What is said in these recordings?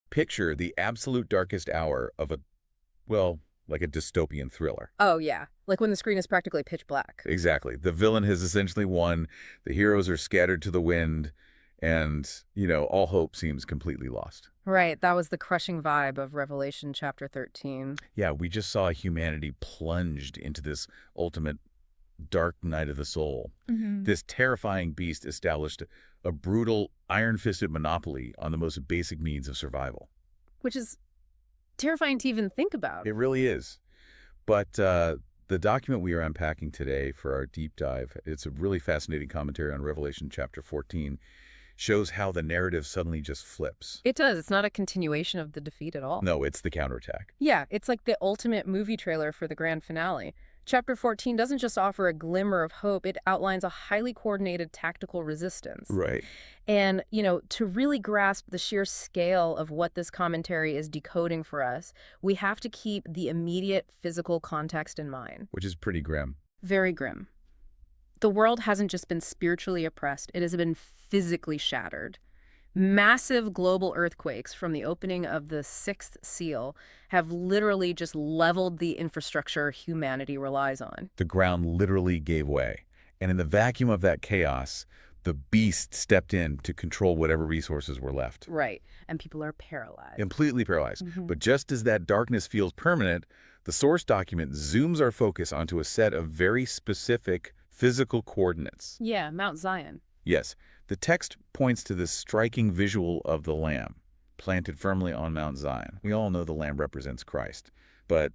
Picture the absolute darkest hour of a, well, like a dystopian thriller. Oh, yeah. Like when the screen is practically pitch black. Exactly. The villain has essentially won, the heroes are scattered to the wind, and, all hope seems completely lost. Right. That was the crushing vibe of Revelation chapter 13. Yeah, we just saw humanity plunged into this ultimate dark night of the soul. This terrifying beast established a brutal, iron-fisted monopoly on the most basic means of survival. Which is terrifying to even think about. It really is. But the document we are unpacking today for our deep dive, it's a really fascinating commentary on Revelation chapter 14, shows how the narrative suddenly just flips. It does. It's not a continuation of the defeat at all. No, it's the counterattack. Yeah, it's like the ultimate movie trailer for the grand finale. Chapter 14 doesn't just offer a glimmer of hope, it outlines a highly coordinated tactical resistance. Right. And, to really grasp the sheer scale of what this commentary is decoding for us, we have to keep the immediate physical context in mind. Which is pretty grim. Very grim. The world hasn't just been spiritually oppressed, it has been physically shattered. Massive global earthquakes from the opening of the sixth seal have literally just leveled the infrastructure humanity relies on. The ground literally gave way. And in the vacuum of that chaos, the beast stepped in to control whatever resources were left. Right. And people are paralyzed. Completely paralyzed. But just as that darkness feels permanent, the source document zooms our focus onto a set of very specific physical coordinates. Yeah, Mount Zion. Yes, the text points to this striking visual of the Lamb, planted firmly on Mount Zion. We all know the Lamb represents Christ, but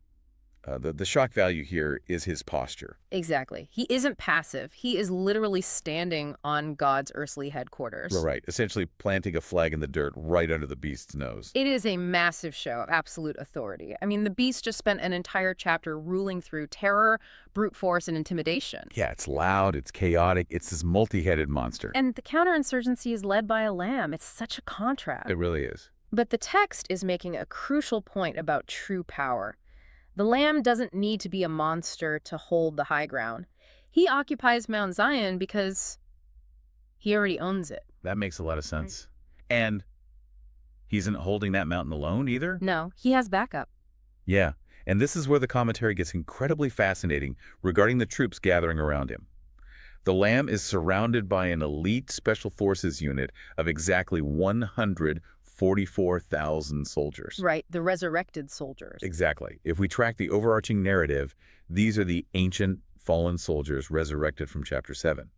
the shock value here is his posture. Exactly. He isn't passive. He is literally standing on God's earthly headquarters. Right, essentially planting a flag in the dirt right under the beast's nose. It is a massive show of absolute authority. I mean, the beast just spent an entire chapter ruling through terror, brute force, and intimidation. Yeah, it's loud, it's chaotic, it's this multi-headed monster. And the counterinsurgency is led by a lamb. It's such a contrast. It really is. But the text is making a crucial point about true power. The Lamb doesn't need to be a monster to hold the high ground. He occupies Mount Zion because he already owns it. That makes a lot of sense. And he isn't holding that mountain alone either? No, he has backup. Yeah, and this is where the commentary gets incredibly fascinating regarding the troops gathering around him. The Lamb is surrounded by an elite special forces unit of exactly 144,000 soldiers. Right, the resurrected soldiers. Exactly. If we track the overarching narrative, these are the ancient fallen soldiers resurrected from chapter 7.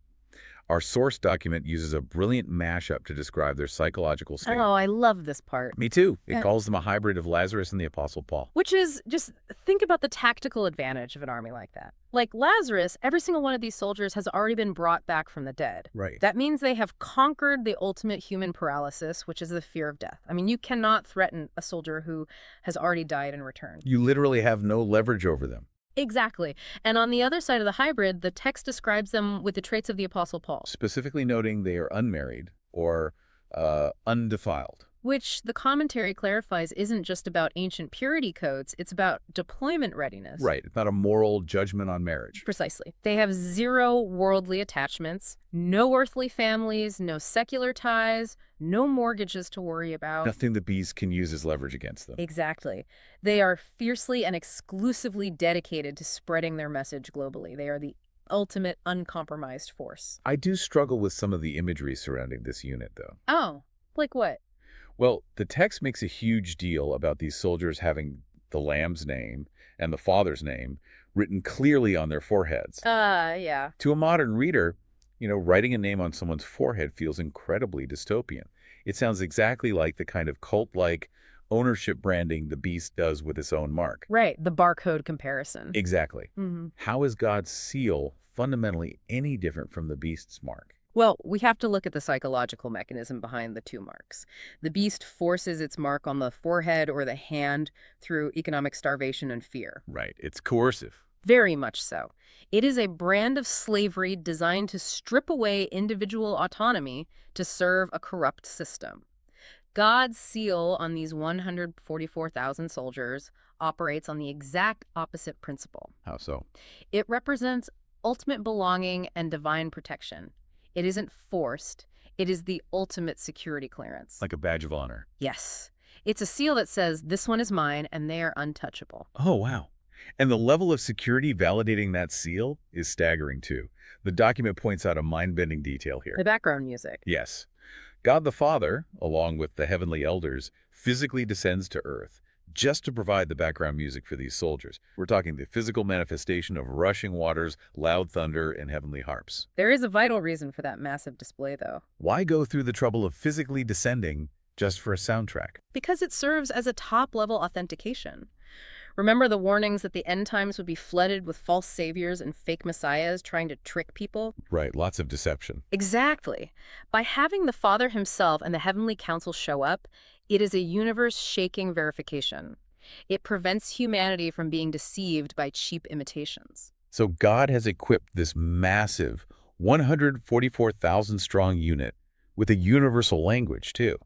Our source document uses a brilliant mashup to describe their psychological state. Oh, I love this part. Me too. It Yeah. calls them a hybrid of Lazarus and the Apostle Paul. Which is, just think about the tactical advantage of an army like that. Like Lazarus, every single one of these soldiers has already been brought back from the dead. Right. That means they have conquered the ultimate human paralysis, which is the fear of death. I mean, you cannot threaten a soldier who has already died and returned. You literally have no leverage over them. Exactly. And on the other side of the hybrid, the text describes them with the traits of the Apostle Paul, Specifically noting they are unmarried or undefiled. which the commentary clarifies isn't just about ancient purity codes, it's about deployment readiness. Right. It's not a moral judgment on marriage. Precisely. They have zero worldly attachments, no earthly families, no secular ties, no mortgages to worry about. Nothing the beast can use as leverage against them. Exactly. They are fiercely and exclusively dedicated to spreading their message globally. They are the ultimate uncompromised force. I do struggle with some of the imagery surrounding this unit, though. Oh, like what? Well, the text makes a huge deal about these soldiers having the Lamb's name and the Father's name written clearly on their foreheads. Yeah. To a modern reader, writing a name on someone's forehead feels incredibly dystopian. It sounds exactly like the kind of cult-like ownership branding the beast does with its own mark. Right, the barcode comparison. Exactly. Mhm. How is God's seal fundamentally any different from the beast's mark? Well, we have to look at the psychological mechanism behind the two marks. The beast forces its mark on the forehead or the hand through economic starvation and fear. Right. It's coercive. Very much so. It is a brand of slavery designed to strip away individual autonomy to serve a corrupt system. God's seal on these 144,000 soldiers operates on the exact opposite principle. How so? It represents ultimate belonging and divine protection. It isn't forced. It is the ultimate security clearance. Like a badge of honor. Yes. It's a seal that says, this one is mine, and they are untouchable. Oh, wow. And the level of security validating that seal is staggering, too. The document points out a mind-bending detail here. The background music. Yes. God the Father, along with the heavenly elders, physically descends to earth just to provide the background music for these soldiers. We're talking the physical manifestation of rushing waters, loud thunder, and heavenly harps. There is a vital reason for that massive display, though. Why go through the trouble of physically descending just for a soundtrack? Because it serves as a top-level authentication. Remember the warnings that the end times would be flooded with false saviors and fake messiahs trying to trick people? Right, lots of deception. Exactly. By having the Father himself and the heavenly council show up, it is a universe-shaking verification. It prevents humanity from being deceived by cheap imitations. So God has equipped this massive 144,000-strong unit with a universal language, too.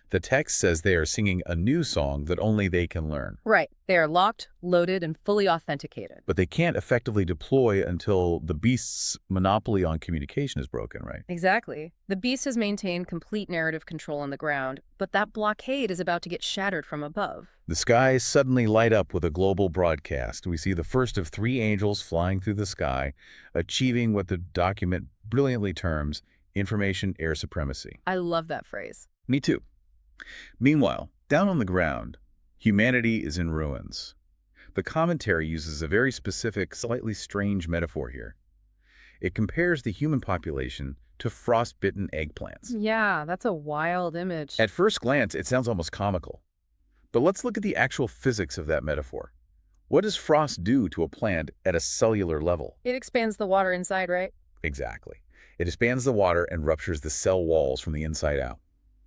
The text says they are singing a new song that only they can learn. Right. They are locked, loaded, and fully authenticated. But they can't effectively deploy until the beast's monopoly on communication is broken, right? Exactly. The beast has maintained complete narrative control on the ground, but that blockade is about to get shattered from above. The skies suddenly light up with a global broadcast. We see the first of 3 angels flying through the sky, achieving what the document brilliantly terms information air supremacy. I love that phrase. Me too. Meanwhile, down on the ground, humanity is in ruins. The commentary uses a very specific, slightly strange metaphor here. It compares the human population to frostbitten eggplants. Yeah, that's a wild image. At first glance, it sounds almost comical. But let's look at the actual physics of that metaphor. What does frost do to a plant at a cellular level? It expands the water inside, right? Exactly. It expands the water and ruptures the cell walls from the inside out.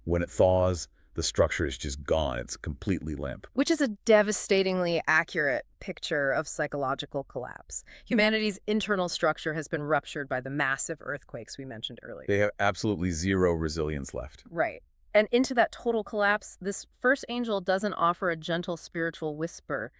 When it thaws, the structure is just gone. It's completely limp. Which is a devastatingly accurate picture of psychological collapse. Humanity's internal structure has been ruptured by the massive earthquakes we mentioned earlier. They have absolutely zero resilience left. Right. And into that total collapse, this first angel doesn't offer a gentle spiritual whisper.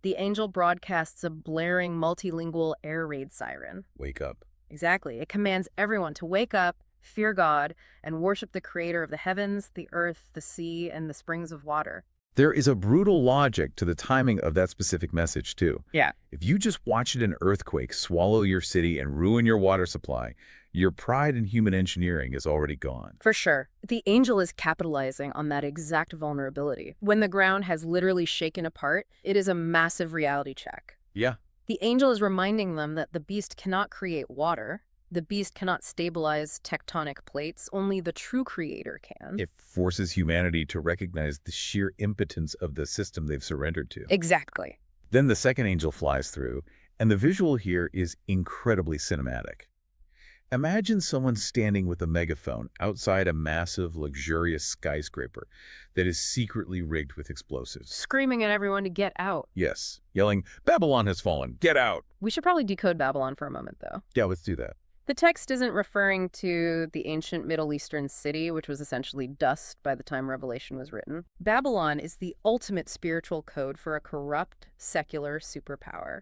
The angel broadcasts a blaring multilingual air raid siren. Wake up. Exactly. It commands everyone to wake up, fear God, and worship the creator of the heavens, the earth, the sea, and the springs of water. There is a brutal logic to the timing of that specific message, too. Yeah. If you just watched an earthquake swallow your city and ruin your water supply, your pride in human engineering is already gone. For sure. The angel is capitalizing on that exact vulnerability. When the ground has literally shaken apart, it is a massive reality check. Yeah. The angel is reminding them that the beast cannot create water. The beast cannot stabilize tectonic plates. Only the true creator can. It forces humanity to recognize the sheer impotence of the system they've surrendered to. Exactly. Then the second angel flies through, and the visual here is incredibly cinematic. Imagine someone standing with a megaphone outside a massive, luxurious skyscraper that is secretly rigged with explosives. Screaming at everyone to get out. Yes, yelling, "Babylon has fallen, get out!" We should probably decode Babylon for a moment, though. Yeah, let's do that. The text isn't referring to the ancient Middle Eastern city, which was essentially dust by the time Revelation was written. Babylon is the ultimate spiritual code for a corrupt, secular superpower.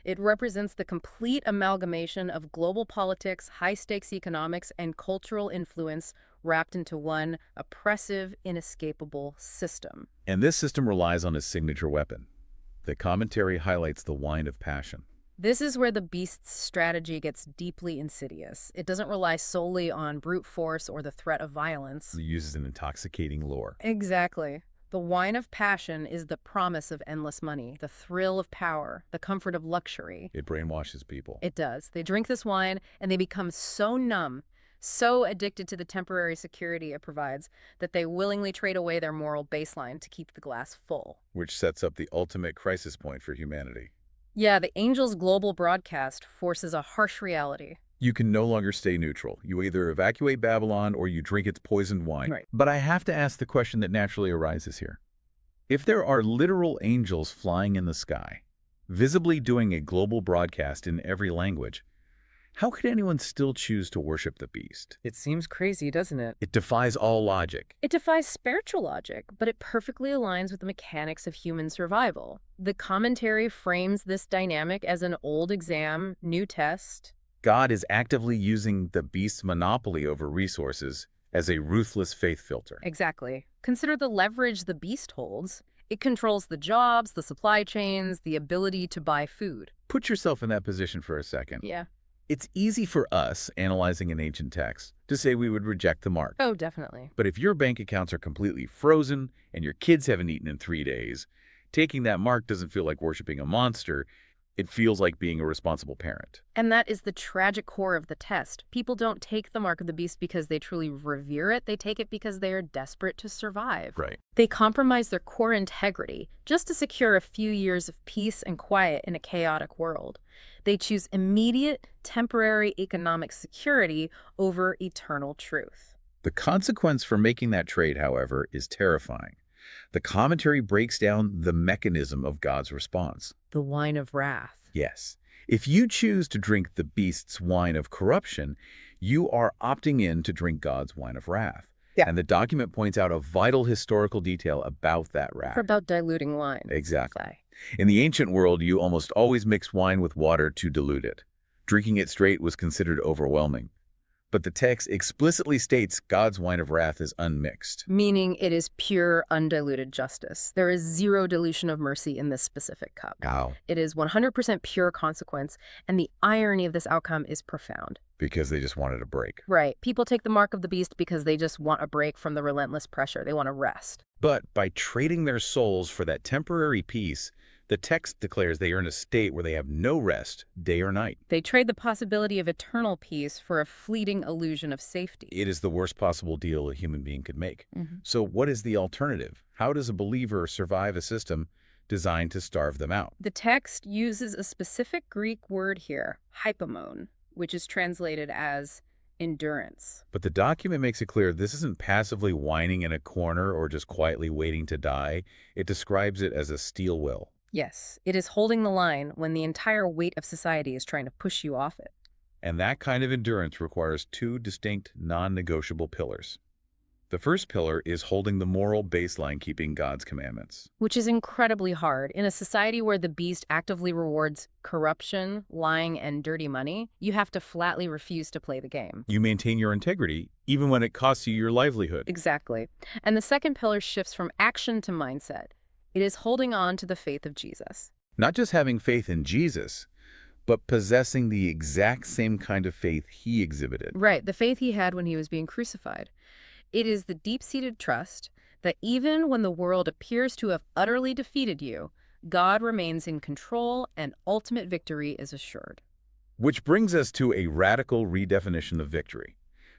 It represents the complete amalgamation of global politics, high-stakes economics, and cultural influence wrapped into one oppressive, inescapable system. And this system relies on a signature weapon. The commentary highlights the wine of passion. This is where the beast's strategy gets deeply insidious. It doesn't rely solely on brute force or the threat of violence. It uses an intoxicating lure. Exactly. The wine of passion is the promise of endless money, the thrill of power, the comfort of luxury. It brainwashes people. It does. They drink this wine and they become so numb, so addicted to the temporary security it provides, that they willingly trade away their moral baseline to keep the glass full. Which sets up the ultimate crisis point for humanity. Yeah, the angel's global broadcast forces a harsh reality. You can no longer stay neutral. You either evacuate Babylon or you drink its poisoned wine. Right. But I have to ask the question that naturally arises here. If there are literal angels flying in the sky, visibly doing a global broadcast in every language, how could anyone still choose to worship the beast? It seems crazy, doesn't it? It defies all logic. It defies spiritual logic, but it perfectly aligns with the mechanics of human survival. The commentary frames this dynamic as an old exam, new test. God is actively using the beast's monopoly over resources as a ruthless faith filter. Exactly. Consider the leverage the beast holds. It controls the jobs, the supply chains, the ability to buy food. Put yourself in that position for a second. Yeah. It's easy for us, analyzing an ancient text, to say we would reject the mark. Oh, definitely. But if your bank accounts are completely frozen and your kids haven't eaten in 3 days, taking that mark doesn't feel like worshiping a monster. It feels like being a responsible parent. And that is the tragic core of the test. People don't take the mark of the beast because they truly revere it. They take it because they are desperate to survive. Right. They compromise their core integrity just to secure a few years of peace and quiet in a chaotic world. They choose immediate, temporary economic security over eternal truth. The consequence for making that trade, however, is terrifying. The commentary breaks down the mechanism of God's response. The wine of wrath. Yes. If you choose to drink the beast's wine of corruption, you are opting in to drink God's wine of wrath. Yeah. And the document points out a vital historical detail about that wrath. For about diluting wine. Exactly. In the ancient world, you almost always mixed wine with water to dilute it. Drinking it straight was considered overwhelming. But the text explicitly states God's wine of wrath is unmixed. Meaning it is pure, undiluted justice. There is zero dilution of mercy in this specific cup. How? It is 100% pure consequence, and the irony of this outcome is profound. Because they just wanted a break. Right. People take the mark of the beast because they just want a break from the relentless pressure. They want to rest. But by trading their souls for that temporary peace, the text declares they are in a state where they have no rest, day or night. They trade the possibility of eternal peace for a fleeting illusion of safety. It is the worst possible deal a human being could make. Mm-hmm. So what is the alternative? How does a believer survive a system designed to starve them out? The text uses a specific Greek word here, hypomone, which is translated as endurance. But the document makes it clear this isn't passively whining in a corner or just quietly waiting to die. It describes it as a steel will. Yes, it is holding the line when the entire weight of society is trying to push you off it. And that kind of endurance requires two distinct, non-negotiable pillars. The first pillar is holding the moral baseline, keeping God's commandments. Which is incredibly hard. In a society where the beast actively rewards corruption, lying, and dirty money, you have to flatly refuse to play the game. You maintain your integrity, even when it costs you your livelihood. Exactly. And the second pillar shifts from action to mindset. It is holding on to the faith of Jesus. Not just having faith in Jesus, but possessing the exact same kind of faith he exhibited. Right, the faith he had when he was being crucified. It is the deep-seated trust that even when the world appears to have utterly defeated you, God remains in control and ultimate victory is assured. Which brings us to a radical redefinition of victory.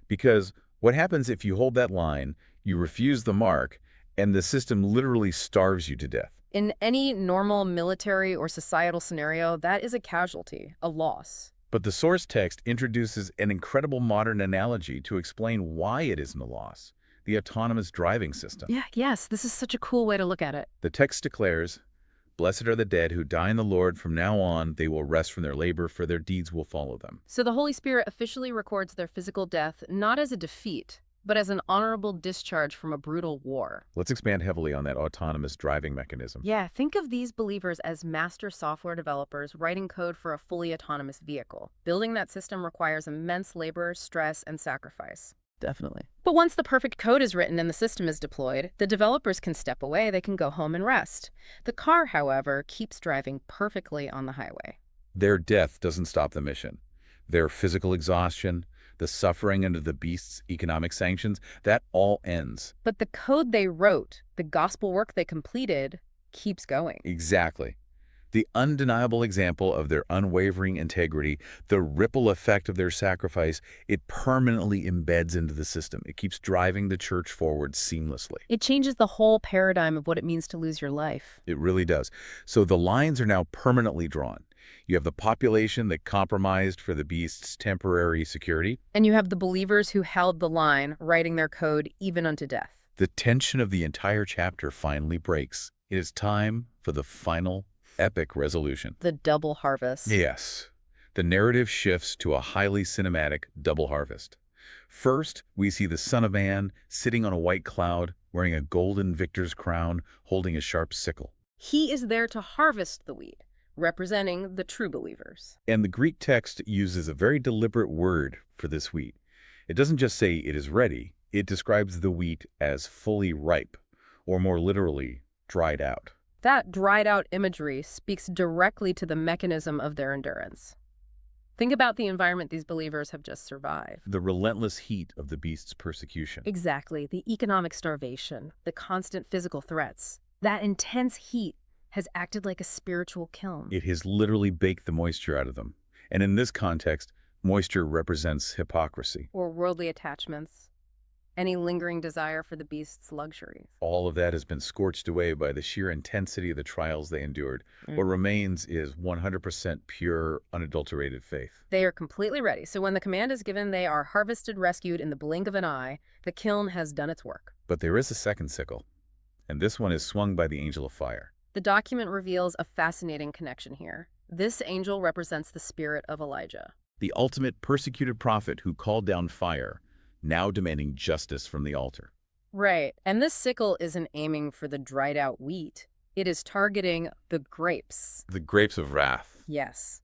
Because what happens if you hold that line, you refuse the mark, and the system literally starves you to death? In any normal military or societal scenario, that is a casualty, a loss. But the source text introduces an incredible modern analogy to explain why it isn't a loss: the autonomous driving system. Yes, this is such a cool way to look at it. The text declares, "Blessed are the dead who die in the Lord. From now on, they will rest from their labor, for their deeds will follow them." So the Holy Spirit officially records their physical death not as a defeat, but as an honorable discharge from a brutal war. Let's expand heavily on that autonomous driving mechanism. Yeah, think of these believers as master software developers writing code for a fully autonomous vehicle. Building that system requires immense labor, stress, and sacrifice. Definitely. But once the perfect code is written and the system is deployed, the developers can step away, they can go home and rest. The car, however, keeps driving perfectly on the highway. Their death doesn't stop the mission. Their physical exhaustion, the suffering under the beast's economic sanctions, that all ends. But the code they wrote, the gospel work they completed, keeps going. Exactly. The undeniable example of their unwavering integrity, the ripple effect of their sacrifice, it permanently embeds into the system. It keeps driving the church forward seamlessly. It changes the whole paradigm of what it means to lose your life. It really does. So the lines are now permanently drawn. You have the population that compromised for the beast's temporary security. And you have the believers who held the line, writing their code even unto death. The tension of the entire chapter finally breaks. It is time for the final epic resolution. The double harvest. Yes. The narrative shifts to a highly cinematic double harvest. First, we see the Son of Man sitting on a white cloud, wearing a golden victor's crown, holding a sharp sickle. He is there to harvest the wheat, representing the true believers. And the Greek text uses a very deliberate word for this wheat. It doesn't just say it is ready, It describes the wheat as fully ripe, or more literally, dried out. That dried-out imagery speaks directly to the mechanism of their endurance. Think about the environment these believers have just survived. The relentless heat of the beast's persecution. Exactly. The economic starvation, the constant physical threats. That intense heat has acted like a spiritual kiln. It has literally baked the moisture out of them. And in this context, moisture represents hypocrisy. Or worldly attachments. Any lingering desire for the beast's luxuries. All of that has been scorched away by the sheer intensity of the trials they endured. What remains is 100% pure, unadulterated faith. They are completely ready. So when the command is given, they are harvested, rescued in the blink of an eye. The kiln has done its work. But there is a second sickle, and this one is swung by the angel of fire. The document reveals a fascinating connection here. This angel represents the spirit of Elijah, The ultimate persecuted prophet who called down fire, now demanding justice from the altar. right. And this sickle isn't aiming for the dried out wheat. It is targeting the grapes. The grapes of wrath. Yes.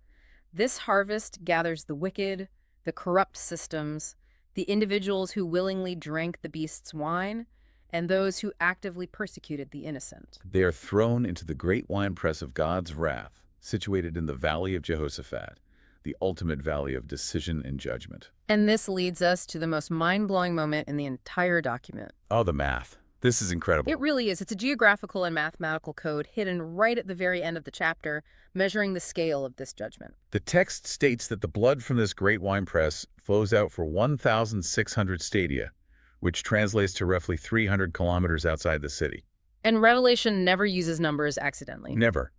This harvest gathers the wicked, the corrupt systems, the individuals who willingly drank the beast's wine, and those who actively persecuted the innocent. They are thrown into the great winepress of God's wrath, situated in the valley of Jehoshaphat, the ultimate valley of decision and judgment. And this leads us to the most mind-blowing moment in the entire document. Oh, the math. This is incredible. It really is. It's a geographical and mathematical code hidden right at the very end of the chapter, measuring the scale of this judgment. The text states that the blood from this great winepress flows out for 1,600 stadia, which translates to roughly 300 kilometers outside the city. And Revelation never uses numbers accidentally. Never.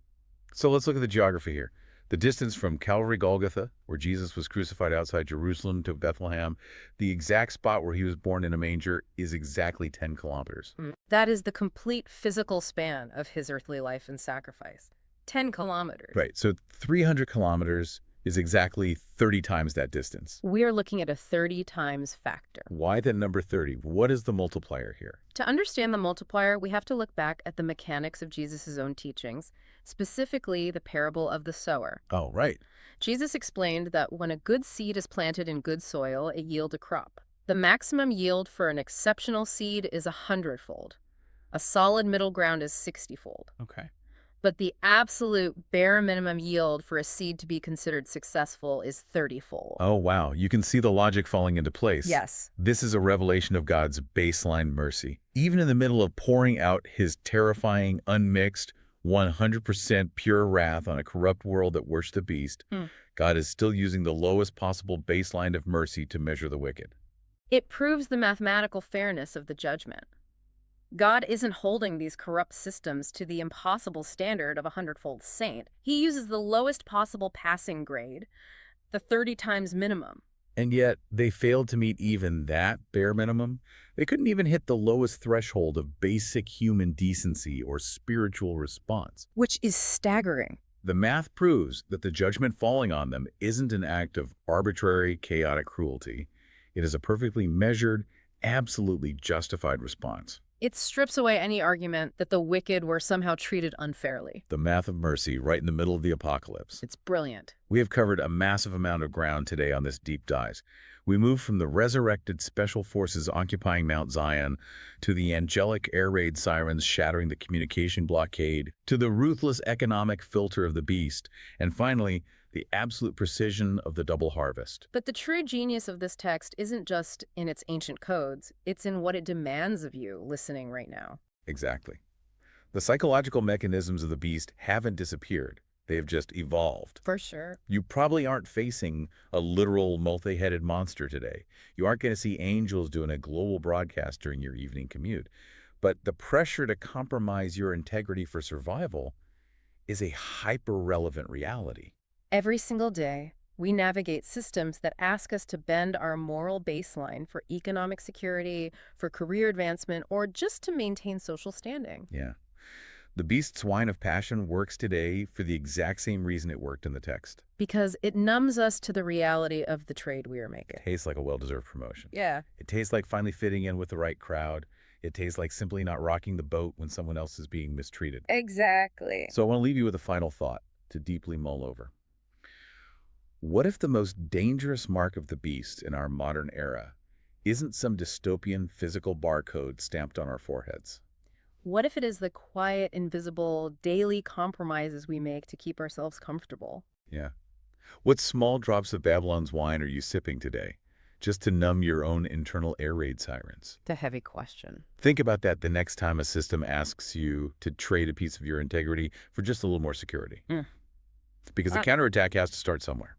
So let's look at the geography here. The distance from Calvary Golgotha, where Jesus was crucified outside Jerusalem, to Bethlehem, the exact spot where he was born in a manger, is exactly 10 kilometers. That is the complete physical span of his earthly life and sacrifice. 10 kilometers. Right, so 300 kilometers is exactly 30 times that distance. We are looking at a 30 times factor. Why the number 30? What is the multiplier here? To understand the multiplier, we have to look back at the mechanics of Jesus' own teachings, specifically the parable of the sower. Oh, right. Jesus explained that when a good seed is planted in good soil, it yields a crop. The maximum yield for an exceptional seed is 100-fold. A solid middle ground is 60-fold. Okay. But the absolute bare minimum yield for a seed to be considered successful is 30-fold. Oh, wow. You can see the logic falling into place. Yes. This is a revelation of God's baseline mercy. Even in the middle of pouring out his terrifying, unmixed, 100% pure wrath on a corrupt world that worships the beast, God is still using the lowest possible baseline of mercy to measure the wicked. It proves the mathematical fairness of the judgment. God isn't holding these corrupt systems to the impossible standard of a 100-fold saint. He uses the lowest possible passing grade, the 30 times minimum. And yet, they failed to meet even that bare minimum. They couldn't even hit the lowest threshold of basic human decency or spiritual response. Which is staggering. The math proves that the judgment falling on them isn't an act of arbitrary, chaotic cruelty. It is a perfectly measured, absolutely justified response. It strips away any argument that the wicked were somehow treated unfairly. The math of mercy right in the middle of the apocalypse. It's brilliant. We have covered a massive amount of ground today on this deep dive. We move from the resurrected special forces occupying Mount Zion to the angelic air raid sirens shattering the communication blockade to the ruthless economic filter of the beast, and finally, the absolute precision of the double harvest. But the true genius of this text isn't just in its ancient codes, it's in what it demands of you listening right now. Exactly. The psychological mechanisms of the beast haven't disappeared. They have just evolved. For sure. You probably aren't facing a literal multi-headed monster today. You aren't going to see angels doing a global broadcast during your evening commute. But the pressure to compromise your integrity for survival is a hyper-relevant reality. Every single day, we navigate systems that ask us to bend our moral baseline for economic security, for career advancement, or just to maintain social standing. Yeah. The beast's wine of passion works today for the exact same reason it worked in the text. Because it numbs us to the reality of the trade we are making. It tastes like a well-deserved promotion. Yeah. It tastes like finally fitting in with the right crowd. It tastes like simply not rocking the boat when someone else is being mistreated. Exactly. So I want to leave you with a final thought to deeply mull over. What if the most dangerous mark of the beast in our modern era isn't some dystopian physical barcode stamped on our foreheads. What if it is the quiet, invisible, daily compromises we make to keep ourselves comfortable? Yeah. What small drops of Babylon's wine are you sipping today, just to numb your own internal air raid sirens? It's a heavy question. Think about that the next time a system asks you to trade a piece of your integrity for just a little more security. Mm. Because the Uh, counterattack has to start somewhere.